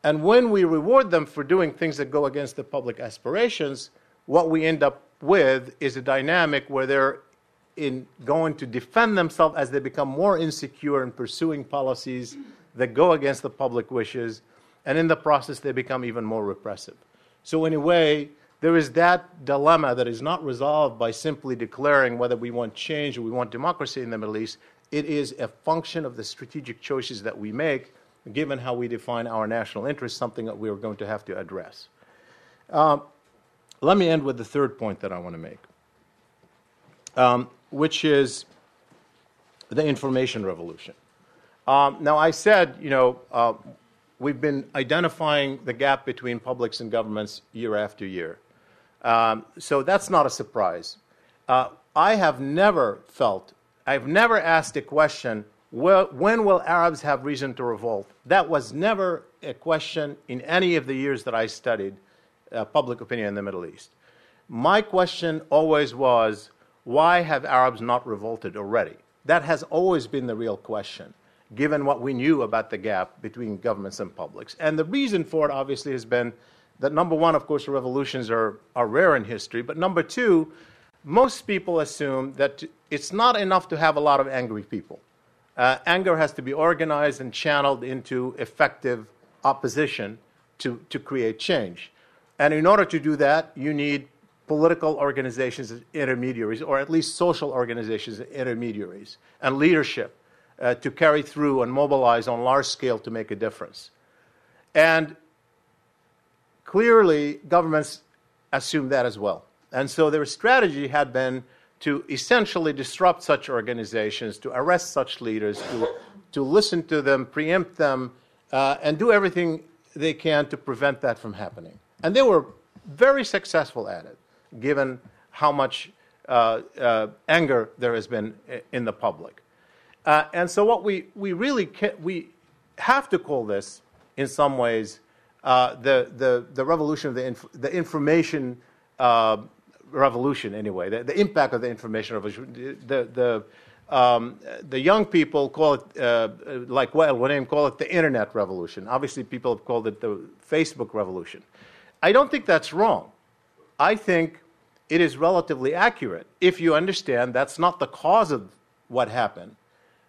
And when we reward them for doing things that go against the public aspirations, what we end up with is a dynamic where they're going to defend themselves as they become more insecure in pursuing policies that go against the public wishes, and in the process they become even more repressive. So in a way, there is that dilemma that is not resolved by simply declaring whether we want change or we want democracy in the Middle East. It is a function of the strategic choices that we make, given how we define our national interests, something that we are going to have to address. Let me end with the third point that I want to make, which is the information revolution. Now, I said, we've been identifying the gap between publics and governments year after year. So that's not a surprise. I've never asked a question, when will Arabs have reason to revolt? That was never a question in any of the years that I studied public opinion in the Middle East. My question always was, why have Arabs not revolted already? That has always been the real question, given what we knew about the gap between governments and publics. And the reason for it, obviously, has been that, number one, of course, revolutions are rare in history, but number two, most people assume that it's not enough to have a lot of angry people. Anger has to be organized and channeled into effective opposition to create change. And in order to do that, you need political organizations as intermediaries, or at least social organizations as intermediaries, and leadership to carry through and mobilize on large scale to make a difference. And clearly, governments assume that as well. And so their strategy had been to essentially disrupt such organizations, to arrest such leaders, to listen to them, preempt them, and do everything they can to prevent that from happening. And they were very successful at it, given how much anger there has been in the public. And so what we have to call this, in some ways, the revolution of the information revolution, anyway, the impact of the information revolution. The young people call it, like Wael call it the internet revolution. Obviously, people have called it the Facebook revolution. I don't think that's wrong. I think it is relatively accurate if you understand that's not the cause of what happened.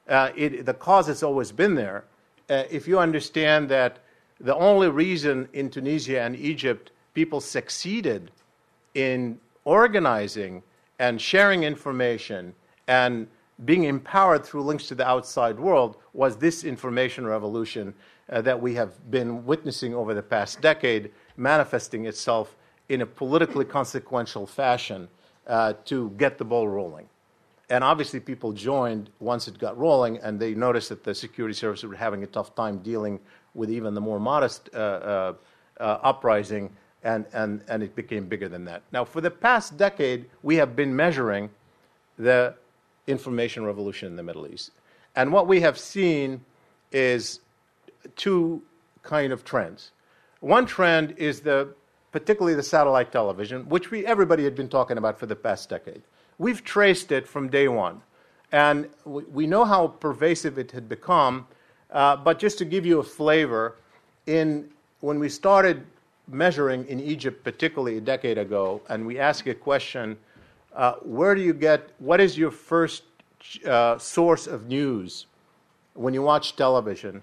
The cause has always been there. If you understand that the only reason in Tunisia and Egypt people succeeded in organizing and sharing information and being empowered through links to the outside world was this information revolution that we have been witnessing over the past decade, manifesting itself in a politically consequential fashion to get the ball rolling. And obviously people joined once it got rolling, and they noticed that the security services were having a tough time dealing with even the more modest uprising, and it became bigger than that. Now, for the past decade, we have been measuring the information revolution in the Middle East. And what we have seen is two kind of trends. One trend is particularly the satellite television, which everybody had been talking about for the past decade. We've traced it from day one, and we know how pervasive it had become, but just to give you a flavor, when we started measuring in Egypt, particularly a decade ago, and we asked a question, what is your first source of news when you watch television?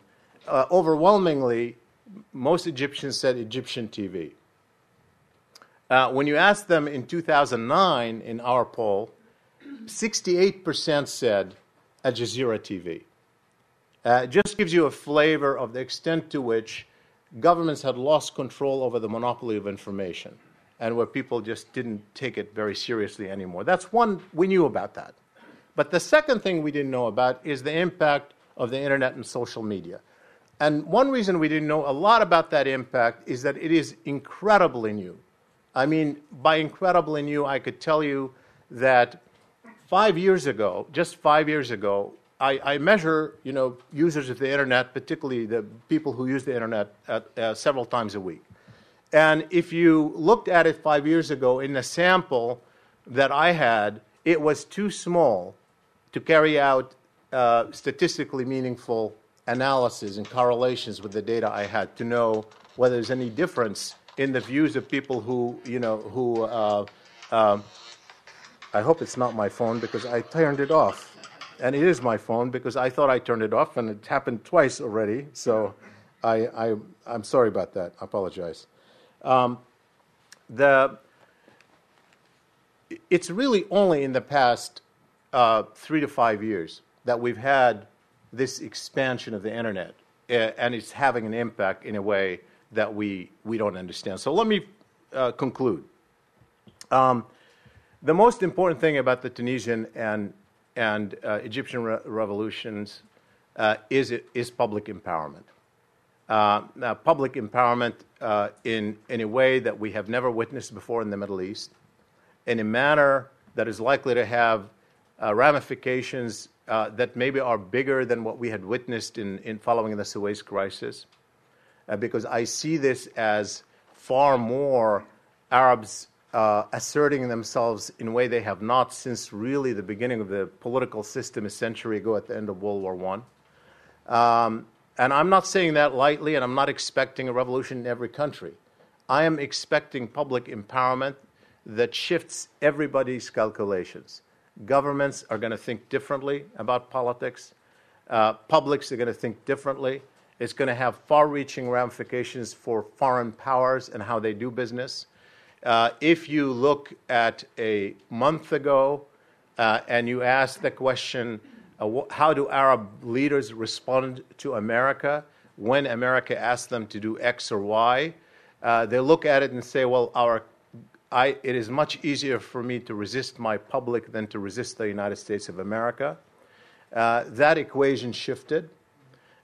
Overwhelmingly, most Egyptians said Egyptian TV. When you asked them in 2009 in our poll, 68% said Al Jazeera TV. It just gives you a flavor of the extent to which governments had lost control over the monopoly of information, and where people just didn't take it very seriously anymore. That's one, we knew about that. But the second thing we didn't know about is the impact of the internet and social media. And one reason we didn't know a lot about that impact is that it is incredibly new. I mean, by incredibly new, I could tell you that 5 years ago, just 5 years ago, I measure, users of the internet, particularly the people who use the internet several times a week. And if you looked at it 5 years ago in the sample that I had, it was too small to carry out statistically meaningful analysis and correlations with the data I had to know whether there's any difference in the views of people who, I hope it's not my phone because I turned it off. And it is my phone because I thought I turned it off, and it happened twice already. So I'm sorry about that. I apologize. It's really only in the past 3 to 5 years that we've had this expansion of the internet, and it's having an impact in a way that we don't understand. So let me conclude. The most important thing about the Tunisian and Egyptian revolutions is public empowerment. Public empowerment in a way that we have never witnessed before in the Middle East, in a manner that is likely to have ramifications that maybe are bigger than what we had witnessed in following the Suez crisis, because I see this as far more Arabs asserting themselves in a way they have not since really the beginning of the political system a century ago at the end of World War I. And I'm not saying that lightly, and I'm not expecting a revolution in every country. I am expecting public empowerment that shifts everybody's calculations. Governments are going to think differently about politics. Publics are going to think differently. It's going to have far-reaching ramifications for foreign powers and how they do business. If you look at a month ago and you ask the question, how do Arab leaders respond to America when America asks them to do X or Y? They look at it and say, well, it is much easier for me to resist my public than to resist the United States of America. That equation shifted.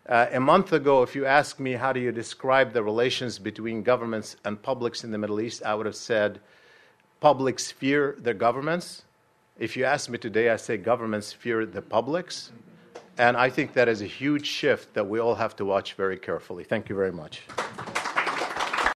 A month ago, if you asked me how do you describe the relations between governments and publics in the Middle East, I would have said publics fear their governments. If you ask me today, I say governments fear the publics. And I think that is a huge shift that we all have to watch very carefully. Thank you very much.